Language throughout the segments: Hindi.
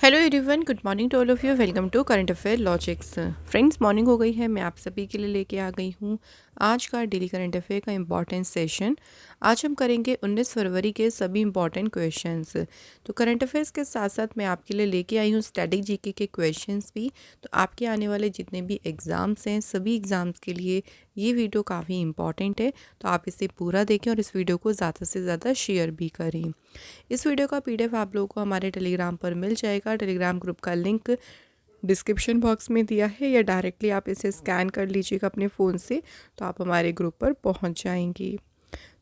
Hello everyone, good morning to all of you. Welcome to current affair logics. Friends, morning हो गई है। मैं आप सभी के लिए लेके आ गई हूँ आज का डेली करंट अफेयर का इम्पॉर्टेंट सेशन। आज हम करेंगे 19 फरवरी के सभी इंपॉर्टेंट क्वेश्चंस। तो करंट अफेयर्स के साथ साथ मैं आपके लिए लेके आई हूँ स्टैटिक जीके के क्वेश्चंस भी। तो आपके आने वाले जितने भी एग्ज़ाम्स हैं, सभी एग्ज़ाम्स के लिए ये वीडियो काफ़ी इंपॉर्टेंट है। तो आप इसे पूरा देखें और इस वीडियो को ज़्यादा से ज़्यादा शेयर भी करें। इस वीडियो का पीडीएफ आप लोगों को हमारे टेलीग्राम पर मिल जाएगा। टेलीग्राम ग्रुप का लिंक डिस्क्रिप्शन बॉक्स में दिया है, या डायरेक्टली आप इसे स्कैन कर लीजिएगा अपने फ़ोन से, तो आप हमारे ग्रुप पर पहुंच जाएंगी।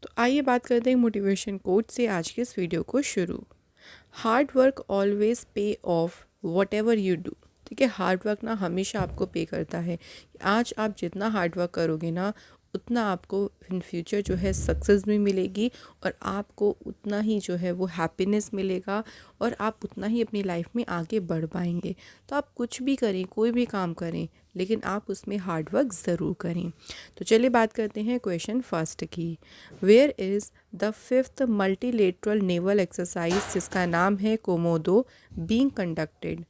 तो आइए बात करते हैं मोटिवेशन कोट से आज के इस वीडियो को शुरू। हार्ड वर्क ऑलवेज पे of what ever you do. ठीक है, हार्ड वर्क ना हमेशा आपको पे करता है। आज आप जितना हार्ड वर्क करोगे ना, उतना आपको इन फ्यूचर जो है सक्सेस भी मिलेगी, और आपको उतना ही जो है वो हैप्पीनेस मिलेगा, और आप उतना ही अपनी लाइफ में आगे बढ़ पाएंगे। तो आप कुछ भी करें, कोई भी काम करें, लेकिन आप उसमें हार्ड वर्क ज़रूर करें। तो चलिए बात करते हैं क्वेश्चन फर्स्ट की। Where is the fifth multilateral naval exercise, जिसका नाम है कोमोडो, बीइंग कंडक्टेड।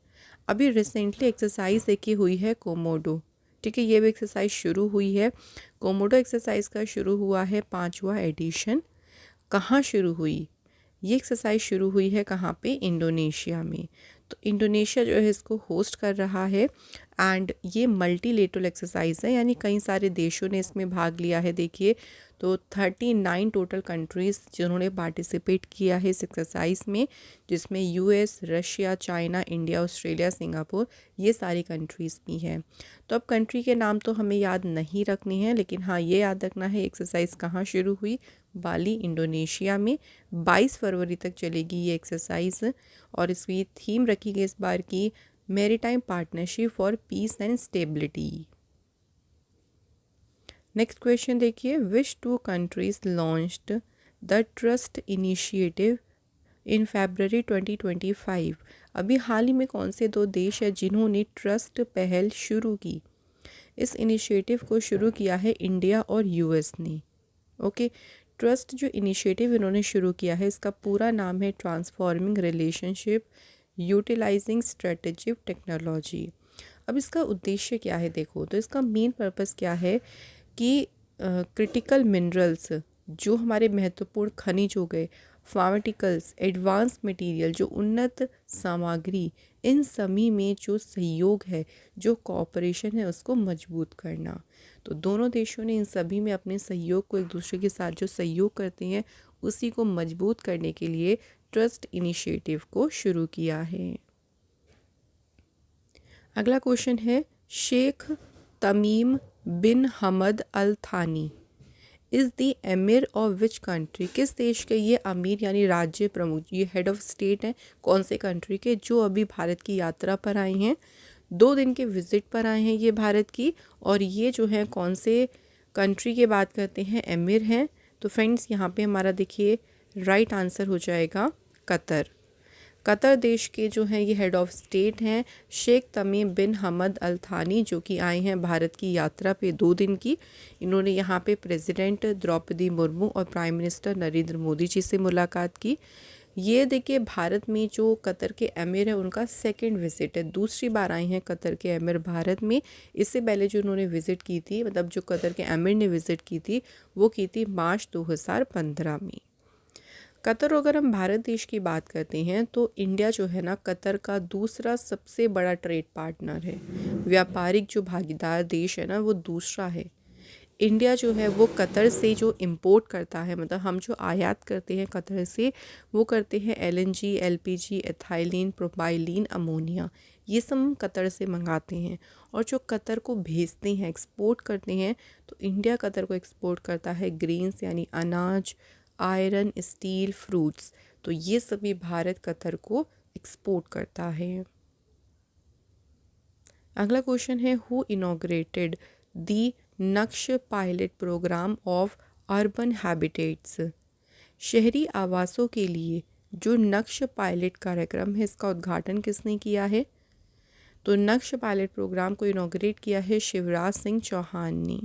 अभी रिसेंटली एक्सरसाइज देखी हुई है कोमोडो। ठीक है, ये भी एक्सरसाइज शुरू हुई है। कोमोडो एक्सरसाइज का शुरू हुआ है 5वां एडिशन। कहाँ शुरू हुई? ये एक्सरसाइज शुरू हुई है कहाँ पे? इंडोनेशिया में। तो इंडोनेशिया जो है इसको होस्ट कर रहा है, एंड ये मल्टीलेटरल एक्सरसाइज है, यानी कई सारे देशों ने इसमें भाग लिया है। देखिए, तो 39 टोटल कंट्रीज़ जिन्होंने पार्टिसिपेट किया है इस एक्सरसाइज में, जिसमें US, Russia, China, India, Australia, Singapore, ये सारी कंट्रीज़ भी हैं। तो अब कंट्री के नाम तो हमें याद नहीं रखने हैं, लेकिन हाँ ये याद रखना है एक्सरसाइज कहाँ शुरू हुई। बाली, इंडोनेशिया में। 22 फरवरी तक चलेगी ये एक्सरसाइज, और इसकी थीम रखी गई इस बार की maritime partnership for peace and stability. Next question देखिए, which two countries launched the trust initiative in February 2025। अभी हाल ही में कौन से दो देश हैं जिन्होंने ट्रस्ट पहल शुरू की? इस इनिशिएटिव को शुरू किया है इंडिया और यूएस ने। ओके, ट्रस्ट जो इनिशिएटिव इन्होंने शुरू किया है, इसका पूरा नाम है transforming relationship utilising strategic technology. अब इसका उद्देश्य क्या है? देखो, तो इसका मेन पर्पस क्या है कि क्रिटिकल मिनरल्स, जो हमारे महत्वपूर्ण खनिज हो गए, फार्माटिकल्स, एडवांस मटेरियल, जो उन्नत सामग्री, इन सभी में जो सहयोग है, जो कोऑपरेशन है, उसको मजबूत करना। तो दोनों देशों ने इन सभी में अपने सहयोग को, एक दूसरे के साथ जो सहयोग करते हैं, उसी को मजबूत करने के लिए ट्रस्ट इनिशिएटिव को शुरू किया है। अगला क्वेश्चन है, शेख तमीम बिन हमद अल थानी is the emir of which country. किस देश के ये अमीर यानी राज्य प्रमुख, ये हेड ऑफ स्टेट हैं, कौन से कंट्री के, जो अभी भारत की यात्रा पर आए हैं, 2 दिन के विजिट पर आए हैं ये भारत की, और ये जो है कौन से कंट्री की बात करते हैं? एमिर हैं। तो फ्रेंड्स, यहाँ पे हमारा देखिए राइट आंसर हो जाएगा कतर। कतर देश के जो हैं ये हेड ऑफ स्टेट हैं शेख तमीम बिन हमद अल थानी, जो कि आए हैं भारत की यात्रा पे 2 दिन की। इन्होंने यहाँ पे प्रेसिडेंट द्रौपदी मुर्मू और प्राइम मिनिस्टर नरेंद्र मोदी जी से मुलाकात की। ये देखिए, भारत में जो कतर के अमीर हैं उनका सेकंड विजिट है, दूसरी बार आए हैं कतर के अमीर भारत में। इससे पहले जो उन्होंने विज़िट की थी, मतलब जो कतर के अमीर ने विज़िट की थी, वो की थी मार्च 2015 में। कतर, अगर हम भारत देश की बात करते हैं, तो इंडिया जो है ना, कतर का दूसरा सबसे बड़ा ट्रेड पार्टनर है। व्यापारिक जो भागीदार देश है ना, वो दूसरा है। इंडिया जो है वो कतर से जो इंपोर्ट करता है, मतलब हम जो आयात करते हैं कतर से, वो करते हैं LNG, LPG, ethylene, propylene, ammonia, ये सब हम कतर से मंगाते हैं। और जो कतर को भेजते हैं, एक्सपोर्ट करते हैं, तो इंडिया कतर को एक्सपोर्ट करता है ग्रेन्स यानी अनाज, आयरन, स्टील, फ्रूट्स। तो ये सभी भारत कतर को एक्सपोर्ट करता है। अगला क्वेश्चन है, who inaugurated the Naksh pilot programme of urban habitats. शहरी आवासों के लिए जो नक्श पायलट कार्यक्रम है, इसका उद्घाटन किसने किया है? तो नक्श पायलट प्रोग्राम को इनॉग्रेट किया है शिवराज सिंह चौहान ने।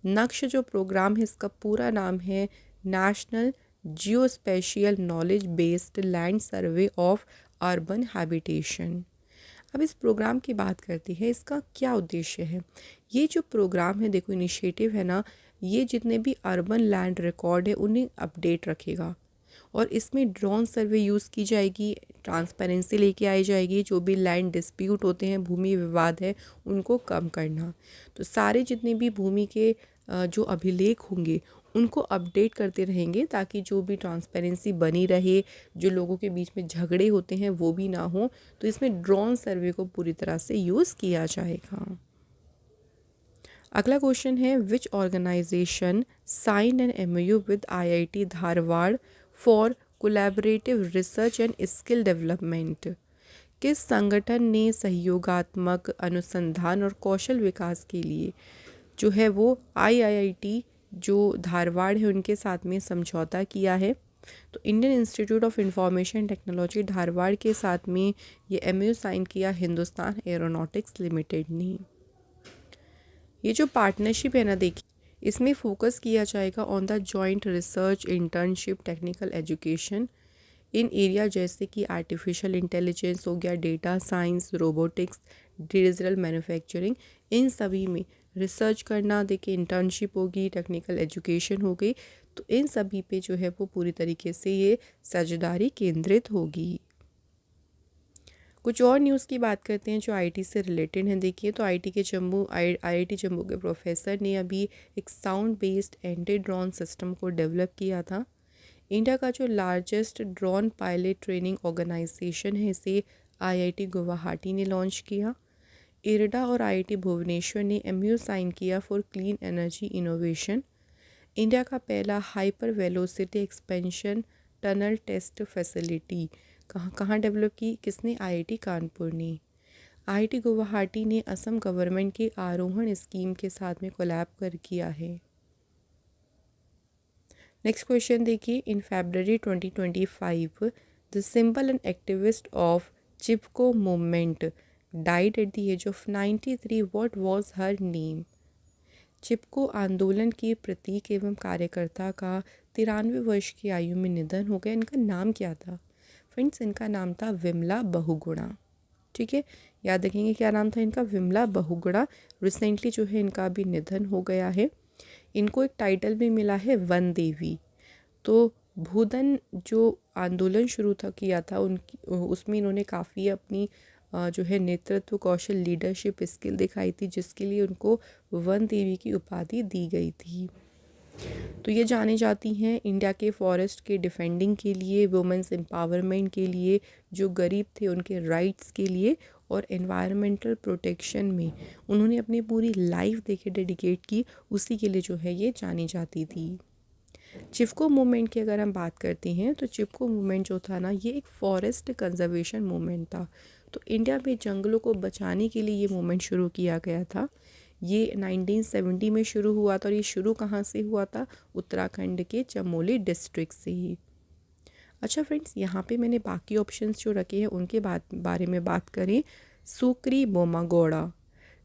नक्श जो प्रोग्राम है, इसका पूरा नाम है national geospatial knowledge based land survey of urban habitation. अब इस प्रोग्राम की बात करते हैं, इसका क्या उद्देश्य है। ये जो प्रोग्राम है, देखो इनिशिएटिव है ना, ये जितने भी अर्बन लैंड रिकॉर्ड है उन्हें अपडेट रखेगा और इसमें ड्रोन सर्वे यूज़ की जाएगी, ट्रांसपेरेंसी लेके आई जाएगी, जो भी लैंड डिस्प्यूट होते हैं, भूमि विवाद है, उनको कम करना। तो सारे जितने भी भूमि के जो अभिलेख होंगे उनको अपडेट करते रहेंगे ताकि जो भी ट्रांसपेरेंसी बनी रहे, जो लोगों के बीच में झगड़े होते हैं वो भी ना हो। तो इसमें ड्रोन सर्वे को पूरी तरह से यूज़ किया जाएगा। अगला क्वेश्चन है, which organization sign an MOU with IIT Dharwad for collaborative research and skill development. किस संगठन ने सहयोगात्मक अनुसंधान और कौशल विकास के लिए जो है वो IIT जो धारवाड़ है उनके साथ में समझौता किया है। तो Indian institute of information technology Dharwad के साथ में ये MOU साइन किया हिंदुस्तान एरोनॉटिक्स लिमिटेड ने। ये जो पार्टनरशिप है ना, देखिए इसमें फोकस किया जाएगा on the joint research, internship, technical education in area जैसे कि आर्टिफिशियल इंटेलिजेंस हो गया, data science, robotics, digital manufacturing, इन सभी में रिसर्च करना। देखिए इंटर्नशिप होगी, टेक्निकल एजुकेशन हो गई, तो इन सभी पे जो है वो पूरी तरीके से ये साझेदारी केंद्रित होगी। कुछ और न्यूज़ की बात करते हैं जो आईटी से रिलेटेड हैं। देखिए तो IIT जम्मू के प्रोफेसर ने अभी एक sound based anti drone system को डेवलप किया था। इंडिया का जो largest drone pilot training organisation है, इसे IIT गुवाहाटी ने लॉन्च किया। इरडा और IIT भुवनेश्वर ने MOU साइन किया for clean energy innovation. India का पहला hyper velocity expansion tunnel test facility कहाँ डेवलप की, किसने, IIT कानपुर ने। IIT गुवाहाटी ने असम गवर्नमेंट की आरोहण स्कीम के साथ में कोलैब कर किया है। नेक्स्ट क्वेश्चन देखिए, in February 2025 the symbol and activist of Chipko movement died at the age of 93। What was her name. Chipko आंदोलन के प्रतीक एवं कार्यकर्ता का 93 वर्ष की आयु में निधन हो गया। इनका नाम क्या था फ्रेंड्स? इनका नाम था विमला बहुगुणा। ठीक है, याद रखेंगे क्या नाम था इनका, विमला बहुगुणा। रिसेंटली जो है इनका भी निधन हो गया है। इनको एक टाइटल भी मिला है वन देवी। तो भूदन जो आंदोलन शुरू किया था उनकी, उसमें इन्होंने काफ़ी अपनी जो है नेतृत्व कौशल, लीडरशिप स्किल दिखाई थी, जिसके लिए उनको वन देवी की उपाधि दी गई थी। तो ये जानी जाती हैं इंडिया के फॉरेस्ट के डिफेंडिंग के लिए, वुमेंस एम्पावरमेंट के लिए, जो गरीब थे उनके राइट्स के लिए, और एनवायरमेंटल प्रोटेक्शन में उन्होंने अपनी पूरी लाइफ देके डेडिकेट की, उसी के लिए जो है ये जानी जाती थी। चिपको मूवमेंट की अगर हम बात करते हैं तो चिपको मूवमेंट जो था ना, ये एक फॉरेस्ट कंजर्वेशन मूवमेंट था। तो इंडिया में जंगलों को बचाने के लिए ये मूवमेंट शुरू किया गया था। ये 1970 में शुरू हुआ था और ये शुरू कहाँ से हुआ था? उत्तराखंड के चमोली डिस्ट्रिक्ट से ही। अच्छा फ्रेंड्स, यहाँ पे मैंने बाकी ऑप्शंस जो रखे हैं उनके बारे में बात करें। सुक्री बोमागोड़ा।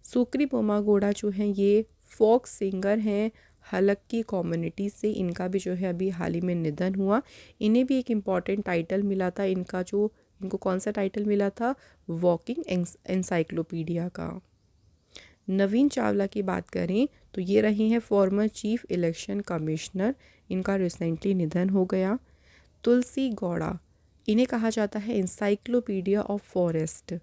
सुक्री बोमागोड़ा जो हैं ये फोक सिंगर हैं हलक्की कम्युनिटी से। इनका भी जो है अभी हाल ही में निधन हुआ। इन्हें भी एक इम्पॉर्टेंट टाइटल मिला था, इनको कौन सा टाइटल मिला था? वॉकिंग एनसाइक्लोपीडिया का। नवीन चावला की बात करें तो ये रहे हैं फॉर्मर चीफ इलेक्शन कमिश्नर। इनका रिसेंटली निधन हो गया। तुलसी गौड़ा, इन्हें कहा जाता है इंसाइक्लोपीडिया ऑफ फॉरेस्ट।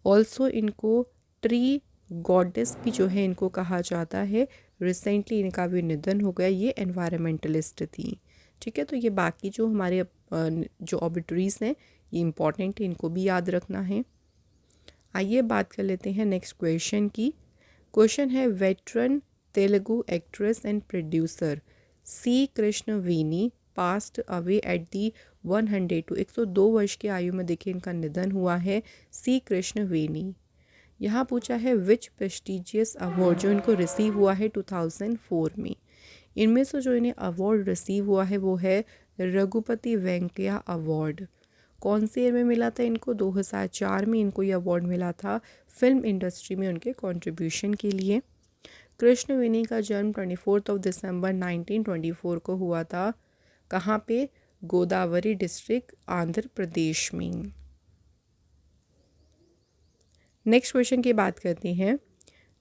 ऑल्सो इनको ट्री गॉडेस भी जो है इनको कहा जाता है। रिसेंटली इनका भी निधन हो गया। ये एनवायरमेंटलिस्ट थी। ठीक है, तो ये बाकी जो हमारे जो ऑबिटरीज हैं ये इम्पॉर्टेंट है, इनको भी याद रखना है। आइए बात कर लेते हैं नेक्स्ट क्वेश्चन की। क्वेश्चन है, veteran Telugu actress and producer C Krishnaveni passed away at the 102 वर्ष की आयु में देखिए इनका निधन हुआ है। सी कृष्णवेनी। यहाँ पूछा है विच प्रेस्टिजियस अवार्ड जो इनको रिसीव हुआ है 2004 में। इनमें से जो इन्हें अवार्ड रिसीव हुआ है वो है रघुपति वेंकैया अवार्ड। कौन से ईयर में मिला था इनको? 2004 में इनको ये अवार्ड मिला था फिल्म इंडस्ट्री में उनके कंट्रीब्यूशन के लिए। कृष्णवेनी का जन्म 24 दिसंबर 1924 को हुआ था। कहाँ पे? गोदावरी डिस्ट्रिक्ट, आंध्र प्रदेश में। नेक्स्ट क्वेश्चन की बात करते हैं।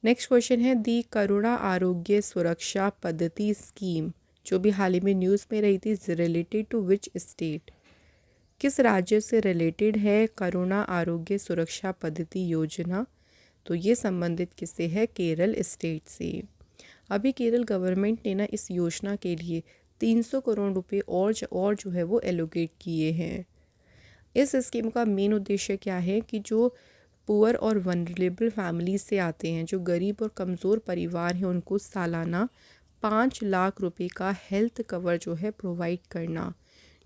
नेक्स्ट क्वेश्चन है दी करुणा आरोग्य सुरक्षा पद्धति स्कीम, जो भी हाल ही में न्यूज़ में रही थी, रिलेटेड टू विच स्टेट? किस राज्य से रिलेटेड है करुणा आरोग्य सुरक्षा पद्धति योजना? तो ये संबंधित किससे है? केरल स्टेट से। अभी केरल गवर्नमेंट ने ना इस योजना के लिए 300 करोड़ रुपए और जो है वो एलोकेट किए हैं। इस स्कीम का मेन उद्देश्य क्या है कि जो पुअर और वनरेबल फैमिली से आते हैं, जो गरीब और कमज़ोर परिवार हैं, उनको सालाना 5 लाख रुपए का हेल्थ कवर जो है प्रोवाइड करना,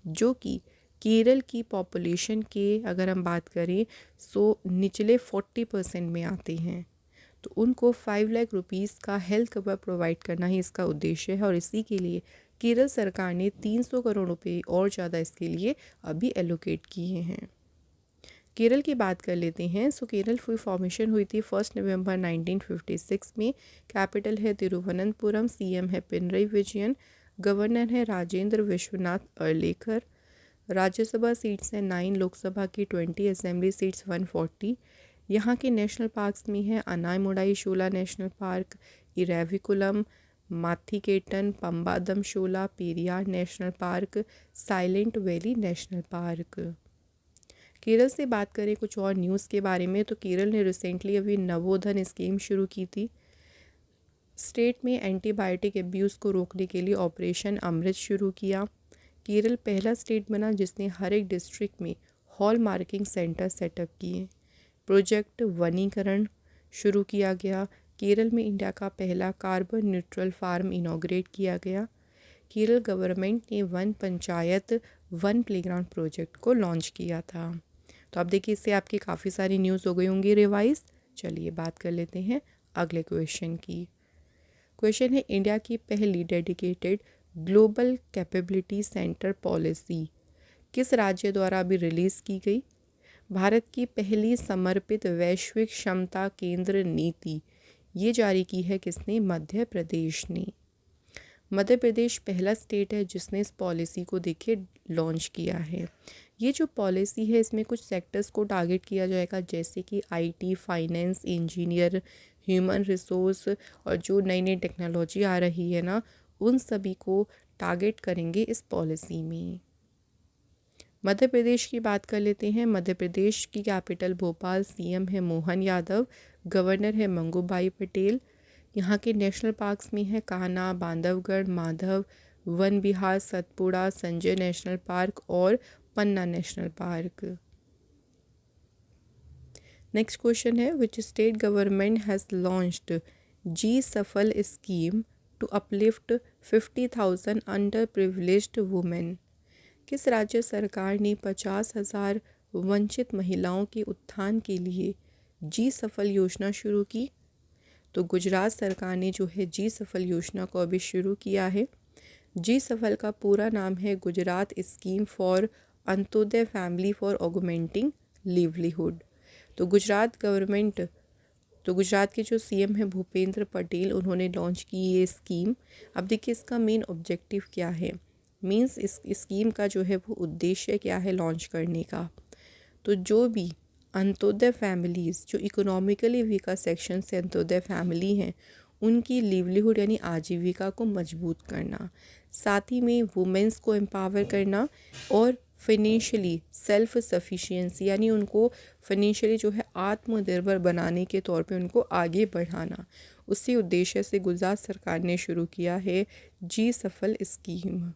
जो कि केरल की पॉपुलेशन के अगर हम बात करें सो निचले 40% में आते हैं। तो उनको 5 लाख रुपीज़ का हेल्थ कवर प्रोवाइड करना ही इसका उद्देश्य है, और इसी के लिए केरल सरकार ने 300 करोड़ रुपए और ज़्यादा इसके लिए अभी एलोकेट किए हैं। केरल की बात कर लेते हैं। सो केरल की फॉर्मेशन हुई थी 1 नवंबर 1956 में। कैपिटल है तिरुवनंतपुरम, सीएम है पिनरई विजयन, गवर्नर है राजेंद्र विश्वनाथ अर्लेकर। राज्यसभा सीट्स हैं 9, लोकसभा की 20, असेंबली सीट्स 140। यहाँ के नेशनल पार्क्स में है Anamudi Shola national park, Eravikulam, Mathikettan, Pambadum Shola, Periyar national park, silent valley national park. Kerala से बात करें कुछ और न्यूज़ के बारे में, तो केरल ने रिसेंटली अभी नवोधन स्कीम शुरू की थी। स्टेट में एंटीबायोटिक एब्यूज़ को रोकने के लिए ऑपरेशन अमृत शुरू किया। केरल पहला स्टेट बना जिसने हर एक डिस्ट्रिक्ट में हॉल मार्किंग सेंटर सेटअप किए। प्रोजेक्ट वनीकरण शुरू किया गया। केरल में इंडिया का पहला कार्बन न्यूट्रल फार्म इनॉग्रेट किया गया। केरल गवर्नमेंट ने one panchayat one playground project को लॉन्च किया था। तो आप देखिए इससे आपकी काफ़ी सारी न्यूज़ हो गई होंगी रिवाइज। चलिए बात कर लेते हैं अगले क्वेश्चन की। क्वेश्चन है इंडिया की पहली dedicated global capability centre policy किस राज्य द्वारा अभी रिलीज़ की गई? भारत की पहली समर्पित वैश्विक क्षमता केंद्र नीति ये जारी की है किसने? मध्य प्रदेश ने। मध्य प्रदेश पहला स्टेट है जिसने इस पॉलिसी को देखिए लॉन्च किया है। ये जो पॉलिसी है इसमें कुछ सेक्टर्स को टारगेट किया जाएगा, जैसे कि IT, finance, engineer, human resource और जो नई नई टेक्नोलॉजी आ रही है ना, उन सभी को टारगेट करेंगे इस पॉलिसी में। मध्य प्रदेश की बात कर लेते हैं। मध्य प्रदेश की कैपिटल भोपाल, सीएम है मोहन यादव, गवर्नर है मंगूभाई पटेल। यहाँ के नेशनल पार्क्स में है कान्हा, बांधवगढ़, माधव, वन विहार, सतपुड़ा, संजय नेशनल पार्क और Panna national park. Next question है which state government has launched G Safal scheme to uplift 50,000 underprivileged women? किस राज्य सरकार ने 50,000 वंचित महिलाओं के उत्थान के लिए जी सफल योजना शुरू की? तो गुजरात सरकार ने जो है जी सफल योजना को अभी शुरू किया है। जी सफल का पूरा नाम है Gujarat scheme for Antyodaya family for augmenting livelihood. तो गुजरात के जो सीएम है भूपेंद्र पटेल, उन्होंने लॉन्च की ये स्कीम। अब देखिए इसका मेन ऑब्जेक्टिव क्या है, मीन्स इस स्कीम का जो है वो उद्देश्य क्या है लॉन्च करने का। तो जो भी अंत्योदय फैमिलीज़, जो इकोनॉमिकली वीकर सेक्शन से अंत्योदय फैमिली हैं, उनकी लिवलीहुड यानी आजीविका को मजबूत करना, साथ ही में वुमेंस को एम्पावर करना और फाइनेंशियली सेल्फ सफिशिएंसी यानी उनको फाइनेंशियली जो है आत्मनिर्भर बनाने के तौर पे उनको आगे बढ़ाना, उसी उद्देश्य से गुजरात सरकार ने शुरू किया है जी सफल स्कीम।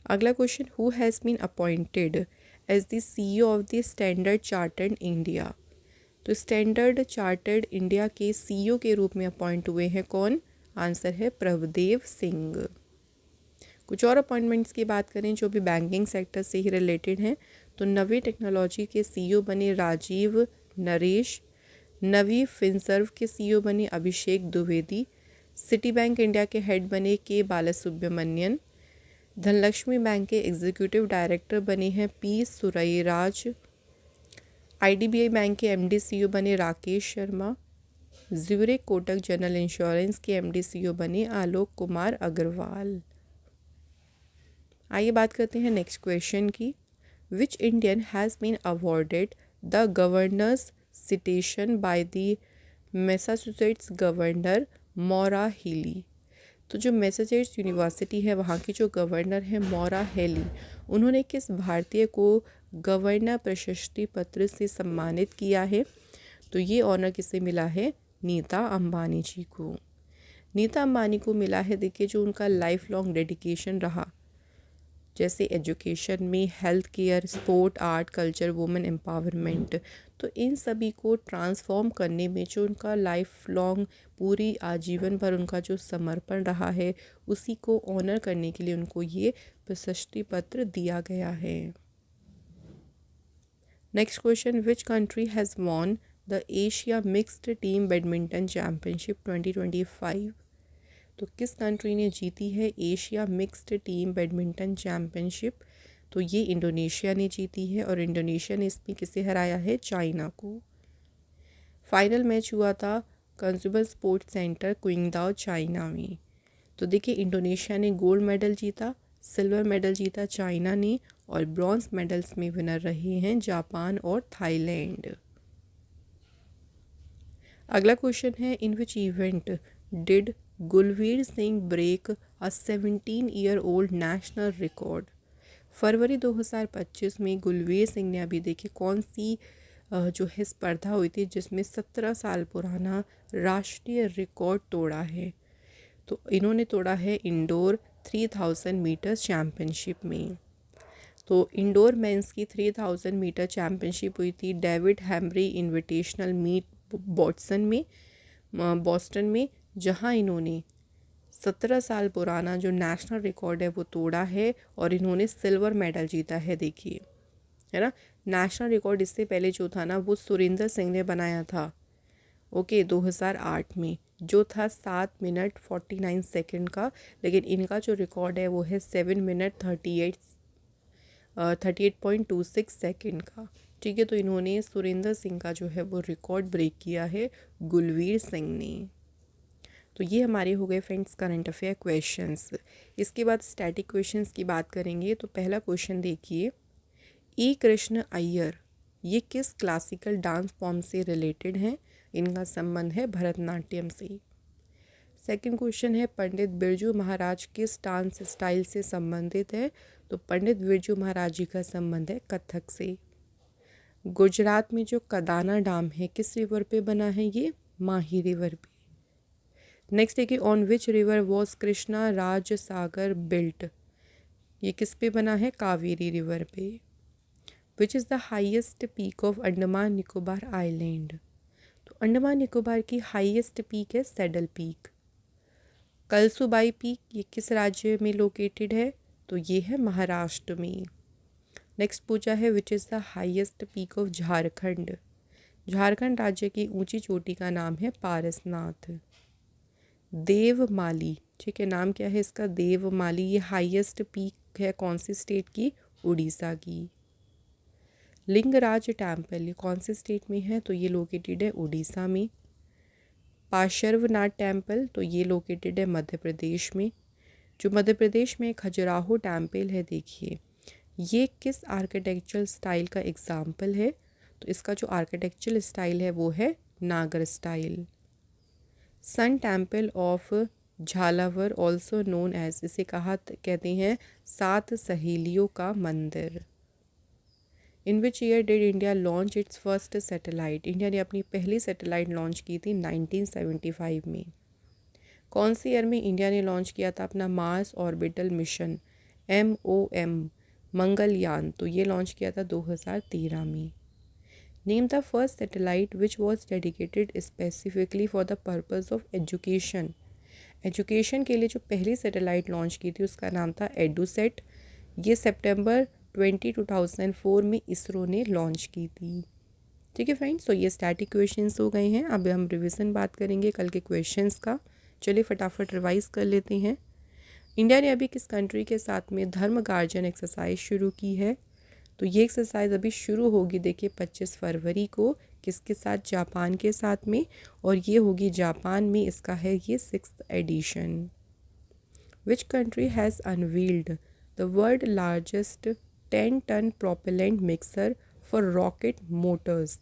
अगला question, who has been appointed as the CEO of the Standard Chartered India? तो स्टैंडर्ड चार्टर्ड इंडिया के सीईओ के रूप में अपॉइंट हुए हैं कौन? आंसर है प्रभदेव सिंह। कुछ और अपॉइंटमेंट्स की बात करें जो भी बैंकिंग सेक्टर से ही रिलेटेड हैं, तो नवी टेक्नोलॉजी के सीईओ बने राजीव नरेश, नवी फिनसर्व के सीईओ बने अभिषेक द्विवेदी, सिटी बैंक इंडिया के हेड बने के बालासुब्रमण्यन, धनलक्ष्मी बैंक के एग्जीक्यूटिव डायरेक्टर बने हैं पी सुरैराज, आईडीबीआई बैंक के एमडी सीईओ बने Rakesh Sharma, Zurich Kotak general insurance के एमडी सीईओ बने आलोक कुमार अग्रवाल। आइए बात करते हैं नेक्स्ट क्वेश्चन की। Which Indian has been awarded the governor's citation by the Massachusetts governor Maura Healey. तो जो मैसाचुसेट्स यूनिवर्सिटी है वहाँ की जो गवर्नर है मौरा हेली, उन्होंने किस भारतीय को गवर्नर प्रशस्ति पत्र से सम्मानित किया है? तो ये ऑनर किसे मिला है? नीता अंबानी जी को। नीता अंबानी को मिला है, देखिए जो उनका लाइफ लॉन्ग डेडिकेशन रहा, जैसे एजुकेशन में, health care, sport, art, culture, women empowerment, तो इन सभी को ट्रांसफॉर्म करने में जो उनका लाइफ लॉन्ग पूरी आजीवन भर उनका जो समर्पण रहा है, उसी को ऑनर करने के लिए उनको ये प्रशस्ति पत्र दिया गया है। Next question, which country has won the Asia mixed team badminton championship 2025। तो किस कंट्री ने जीती है Asia mixed team badminton championship? तो ये इंडोनेशिया ने जीती है, और इंडोनेशिया ने इसमें किसे हराया है? चाइना को। फाइनल मैच हुआ था कंज्यूमर स्पोर्ट्स सेंटर क्विंगदाओ चाइना में। तो देखिए इंडोनेशिया ने गोल्ड मेडल जीता, सिल्वर मेडल जीता चाइना ने, और ब्रॉन्ज मेडल्स में विनर रहे हैं जापान और थाईलैंड। अगला क्वेश्चन है, in which event did Gulveer Singh break a 17-year-old national record. फरवरी 2025 में गुलवीर सिंह ने, अभी देखिए कौन सी जो है स्पर्धा हुई थी जिसमें 17 साल पुराना राष्ट्रीय रिकॉर्ड तोड़ा है? तो इन्होंने तोड़ा है इंडोर 3000 मीटर चैम्पियनशिप में। तो इंडोर मेंस की 3000 मीटर चैम्पियनशिप हुई थी डेविड हैम्ब्री इनविटेशनल मीट बॉस्टन में, जहां इन्होंने 17 साल पुराना जो नेशनल रिकॉर्ड है वो तोड़ा है, और इन्होंने सिल्वर मेडल जीता है। देखिए है ना, नेशनल रिकॉर्ड इससे पहले जो था ना वो सुरेंद्र सिंह ने बनाया था, ओके, 2008 में, जो था 7 मिनट 49 सेकंड का। लेकिन इनका जो रिकॉर्ड है वो है 7 मिनट 38.26 सेकंड का। ठीक है, तो इन्होंने सुरेंद्र सिंह का जो है वो रिकॉर्ड ब्रेक किया है गुलवीर सिंह ने। तो ये हमारे हो गए फ्रेंड्स करंट अफेयर क्वेश्चंस। इसके बाद स्टैटिक क्वेश्चंस की बात करेंगे। तो पहला क्वेश्चन देखिए, ई कृष्ण अय्यर ये किस क्लासिकल डांस फॉर्म से रिलेटेड हैं? इनका संबंध है भरतनाट्यम से। सेकंड क्वेश्चन है, पंडित बिरजू महाराज किस डांस स्टाइल से संबंधित है? तो पंडित बिरजू महाराज जी का संबंध है कथक से। गुजरात में जो कदाना डैम है किस रिवर पे बना है? ये माही रिवर पे। नेक्स्ट देखिए, on which river was Krishna Raj Sagar built, ये किस पे बना है? कावेरी रिवर पे। Which is the highest peak of Andaman Nicobar island, तो अंडमान निकोबार की हाईएस्ट पीक है सैडल पीक। कलसुबाई पीक ये किस राज्य में लोकेटेड है? तो ये है महाराष्ट्र में। नेक्स्ट पूछा है, which is the highest peak of Jharkhand, Jharkhand राज्य की ऊंची चोटी का नाम है पारसनाथ। देवमाली, ठीक है, नाम क्या है इसका? देवमाली। ये हाईएस्ट पीक है कौन सी स्टेट की? उड़ीसा की। लिंगराज टेम्पल ये कौन से स्टेट में है? तो ये लोकेटेड है उड़ीसा में। पार्श्वनाथ टेम्पल तो ये लोकेटेड है मध्य प्रदेश में। जो मध्य प्रदेश में खजुराहो टेम्पल है, देखिए ये किस आर्किटेक्चरल स्टाइल का एग्जाम्पल है? तो इसका जो आर्किटेक्चरल स्टाइल है वो है Nagar style. Sun temple of Jhalawar also known as, इसे कहते हैं 7 सहेलियों का मंदिर। In which year did India launch its first satellite, India ने अपनी पहली सैटेलाइट लॉन्च की थी 1975 में। कौन सी ईयर में इंडिया ने लॉन्च किया था अपना Mars orbital mission MOM Mangalyaan? तो ये लॉन्च किया था 2013 में। Name the first satellite which was dedicated specifically for the purpose of education, education के लिए जो पहली सैटेलाइट लॉन्च की थी उसका नाम था एडुसेट। ये सितंबर 2004 में इसरो ने लॉन्च की थी। ठीक है फ्रेंड्स, तो ये स्टैटिक क्वेश्चंस हो गए हैं। अब हम रिवीजन बात करेंगे कल के क्वेश्चंस का। चलिए फटाफट रिवाइज कर लेते हैं। इंडिया ने अभी किस कंट्री के साथ में धर्म गार्जन एक्सरसाइज शुरू की है? तो ये एक्सरसाइज अभी शुरू होगी, देखिए 25 फरवरी को, किसके साथ? जापान के साथ में, और ये होगी जापान में, इसका है ये 6th edition. Which country has unveiled the world largest 10 ton propellant mixer for rocket motors.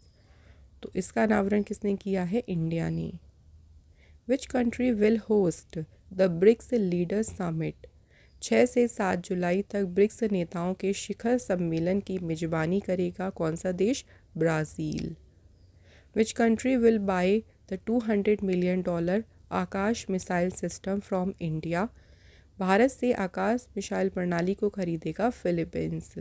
तो इसका अनावरण किसने किया है? इंडिया ने। Which country will host the BRICS leaders summit? 6 से 7 जुलाई तक ब्रिक्स नेताओं के शिखर सम्मेलन की मेजबानी करेगा कौन सा देश? Brazil. Which country will buy the $200 million Akash missile system from India? Bharat से आकाश मिसाइल प्रणाली को खरीदेगा Philippines.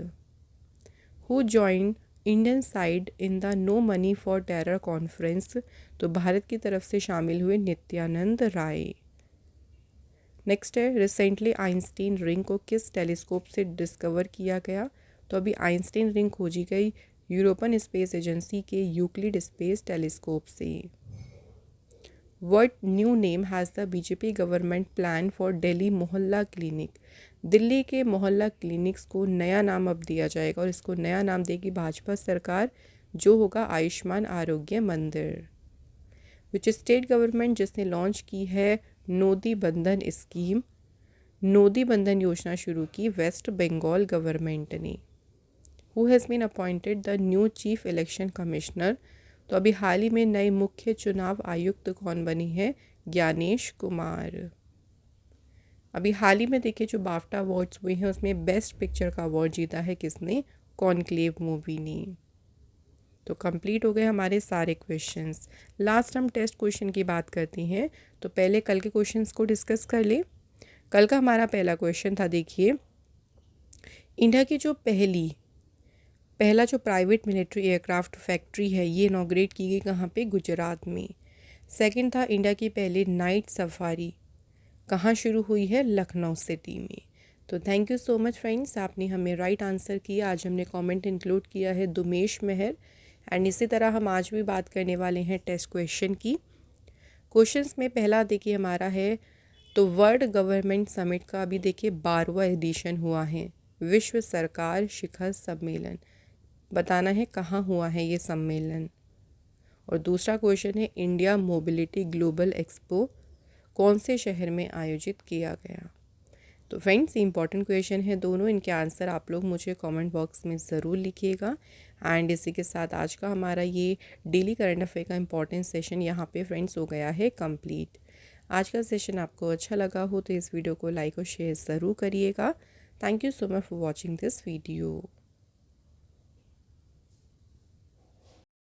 Who join Indian side in the no money for terror conference? तो भारत की तरफ से शामिल हुए नित्यानंद राय। नेक्स्ट है, रिसेंटली आइंस्टीन रिंग को किस टेलीस्कोप से डिस्कवर किया गया? तो अभी आइंस्टीन रिंग खोजी गई यूरोपियन स्पेस एजेंसी के यूक्लिड स्पेस टेलीस्कोप से। What new name has the BJP government plan for Delhi मोहल्ला क्लिनिक? दिल्ली के मोहल्ला क्लिनिक्स को नया नाम अब दिया जाएगा और इसको नया नाम देगी भाजपा सरकार, जो होगा आयुष्मान आरोग्य मंदिर। विच स्टेट गवर्नमेंट जिसने लॉन्च की है नोदी बंधन स्कीम? नोदी बंधन योजना शुरू की वेस्ट बंगाल गवर्नमेंट ने। Who has been appointed the new chief election commissioner? तो अभी हाल ही में नए मुख्य चुनाव आयुक्त कौन बनी है? ज्ञानेश कुमार। अभी हाल ही में देखिए जो बाफ्टा अवार्ड्स हुए हैं उसमें बेस्ट पिक्चर का अवार्ड जीता है किसने? कॉन्क्लेव मूवी ने। तो कंप्लीट हो गए हमारे सारे क्वेश्चंस। लास्ट हम टेस्ट क्वेश्चन की बात करते हैं। तो पहले कल के क्वेश्चंस को डिस्कस कर ले। कल का हमारा पहला क्वेश्चन था, देखिए इंडिया की जो पहला जो प्राइवेट मिलिट्री एयरक्राफ्ट फैक्ट्री है ये इनॉग्रेट की गई कहाँ पे? गुजरात में। सेकंड था, इंडिया की पहली नाइट सफारी कहाँ शुरू हुई है? लखनऊ सिटी में। तो thank you so much friends, आपने हमें राइट आंसर किया। आज हमने कमेंट इंक्लूड किया है दुमेश मेहर। एंड इसी तरह हम आज भी बात करने वाले हैं टेस्ट क्वेश्चन की। क्वेश्चंस में पहला देखिए हमारा है, तो वर्ल्ड गवर्नमेंट समिट का अभी देखिए 12वां एडिशन हुआ है, विश्व सरकार शिखर सम्मेलन। बताना है कहाँ हुआ है ये सम्मेलन। और दूसरा क्वेश्चन है, इंडिया मोबिलिटी ग्लोबल एक्सपो कौन से शहर में आयोजित किया गया? तो फ्रेंड्स इंपॉर्टेंट क्वेश्चन है दोनों, इनके आंसर आप लोग मुझे कमेंट बॉक्स में ज़रूर लिखिएगा। एंड इसी के साथ आज का हमारा ये डेली करंट अफेयर का इंपॉर्टेंट सेशन यहाँ पे फ्रेंड्स हो गया है कंप्लीट। आज का सेशन आपको अच्छा लगा हो तो इस वीडियो को लाइक और शेयर ज़रूर करिएगा। Thank you so much for watching this video.